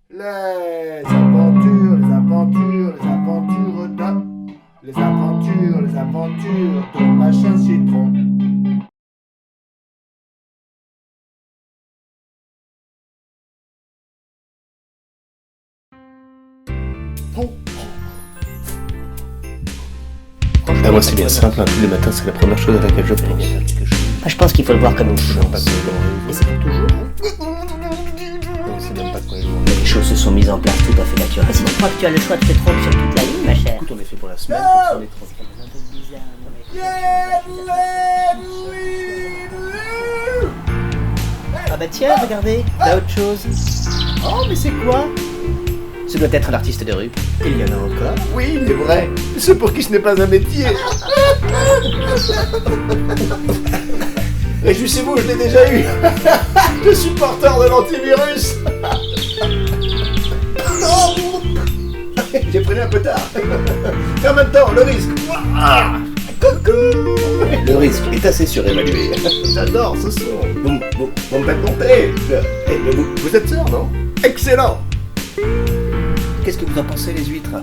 Les aventures, les aventures, les aventures de... les aventures de machin citron. Ah, moi c'est bien simple, hein. Tous les matins c'est la première chose à laquelle je pense. Ah, je pense qu'il faut le voir comme une chance. Mais c'est pour toujours. On sait même pas de quoi ils vont. Mais les choses se sont mises en place tout à fait naturellement. Si tu crois que tu as le choix de te tromper sur toute la ligne, ma chère. Écoute, on est fait pour la semaine, comme ça on est tranquille. C'est un peu bizarre, non, mais... Ah bah tiens, regardez, là autre chose. Oh, mais c'est quoi? Ce doit être l'artiste de rue. Il y en a encore. Oui, il est vrai. C'est pour qui ce n'est pas un métier. Réjouissez-vous, je l'ai déjà eu. Le supporter de l'antivirus. J'ai pris un peu tard. Et en même temps, le risque. Coucou. Le risque est assez surévalué. J'adore ce son. Vous me faites monter. Vous êtes sûr, non? Excellent. Qu'est-ce que vous en pensez, les huîtres?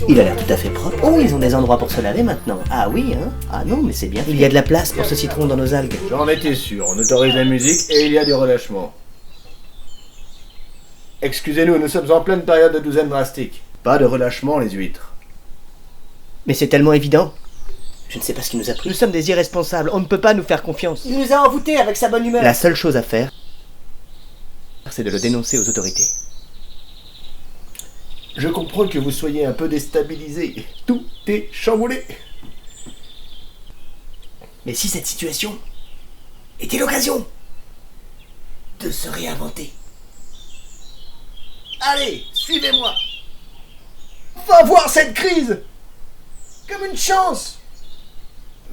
Il a l'air tout à fait propre. Oh, ils ont des endroits pour se laver maintenant. Ah oui, hein? Ah non, mais c'est bien. Il y a de la place pour ce citron dans nos algues. J'en étais sûr. On autorise la musique et il y a du relâchement. Excusez-nous, nous sommes en pleine période de douzaine drastique. Pas de relâchement, les huîtres. Mais c'est tellement évident. Je ne sais pas ce qui nous a pris. Nous sommes des irresponsables, on ne peut pas nous faire confiance. Il nous a envoûtés avec sa bonne humeur. La seule chose à faire, c'est de le dénoncer aux autorités. Je comprends que vous soyez un peu déstabilisé. Tout est chamboulé. Mais si cette situation était l'occasion de se réinventer. Allez, suivez-moi. Va voir cette crise comme une chance.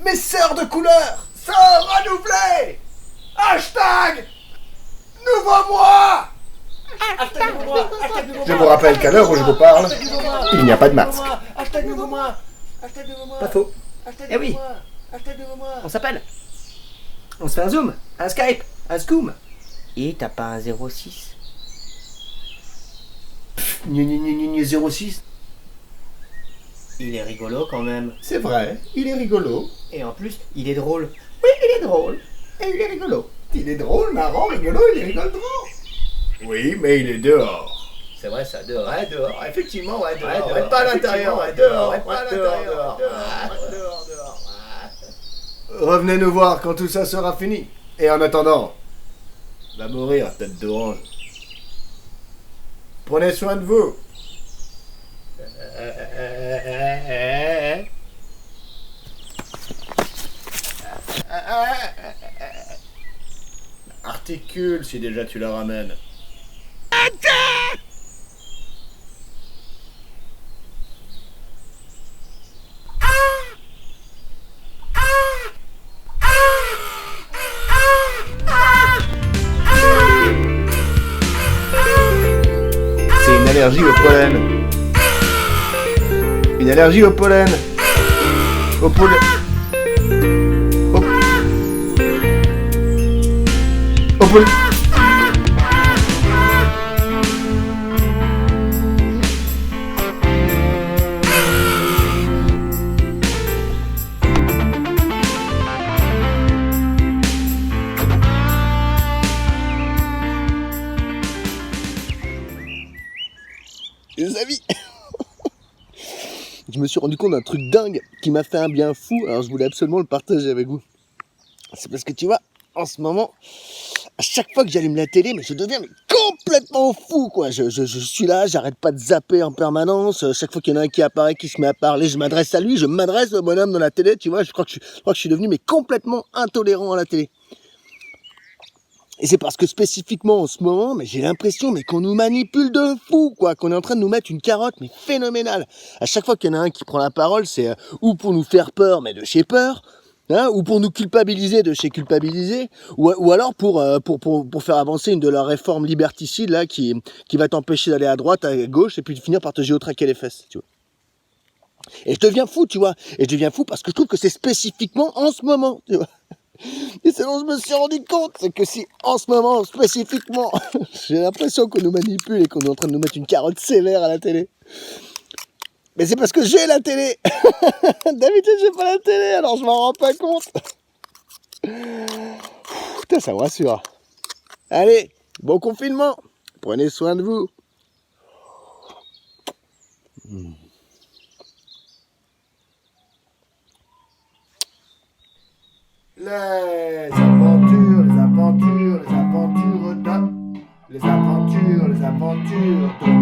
Mes sœurs de couleur se renouveler. Hashtag Nouveau Moi. Je vous rappelle qu'à l'heure où je vous parle, il n'y a pas de masque. Pas faux. Eh oui. On s'appelle. On se fait un zoom, un Skype, un Scoom. Et t'as pas un 06? 06. Il est rigolo quand même. C'est vrai, il est rigolo. Et en plus, il est drôle. Oui, il est drôle. Et il est rigolo. Il est drôle, marrant, rigolo, il rigole trop. Oui, mais il est dehors. C'est vrai ça, dehors. Ouais, dehors, effectivement, ouais, dehors. Ouais, Pas à l'intérieur, ouais, dehors, pas à l'intérieur. dehors. Revenez nous voir quand tout ça sera fini. Et en attendant, va mourir, tête d'orange. Prenez soin de vous. Articule si déjà tu la ramènes. C'est une allergie au pollen. Une allergie au pollen. Au pollen. Au pollen. Les amis, je me suis rendu compte d'un truc dingue qui m'a fait un bien fou, alors je voulais absolument le partager avec vous. C'est parce que tu vois, en ce moment, à chaque fois que j'allume la télé, mais je deviens complètement fou, quoi. Je suis là, j'arrête pas de zapper en permanence. Chaque fois qu'il y en a un qui apparaît, qui se met à parler, je m'adresse à lui, je m'adresse au bonhomme dans la télé, tu vois. Je crois que je suis devenu mais complètement intolérant à la télé. Et c'est parce que spécifiquement en ce moment, mais j'ai l'impression qu'on nous manipule de fou, quoi, qu'on est en train de nous mettre une carotte, mais phénoménale. À chaque fois qu'il y en a un qui prend la parole, c'est ou pour nous faire peur, mais de chez peur, hein, ou pour nous culpabiliser de chez culpabiliser, ou alors pour faire avancer une de leurs réformes liberticides là, qui va t'empêcher d'aller à droite, à gauche, et puis finir par te géotraquer les fesses, tu vois. Et je deviens fou, tu vois. Et je deviens fou parce que je trouve que c'est spécifiquement en ce moment, tu vois. Et ce dont je me suis rendu compte, c'est que si en ce moment, spécifiquement, j'ai l'impression qu'on nous manipule et qu'on est en train de nous mettre une carotte sévère à la télé, mais c'est parce que j'ai la télé. D'habitude, j'ai pas la télé, alors je m'en rends pas compte. Putain, ça me rassure. Allez, bon confinement. Prenez soin de vous. Les aventures, les aventures, les aventures de... Les aventures, les aventures de...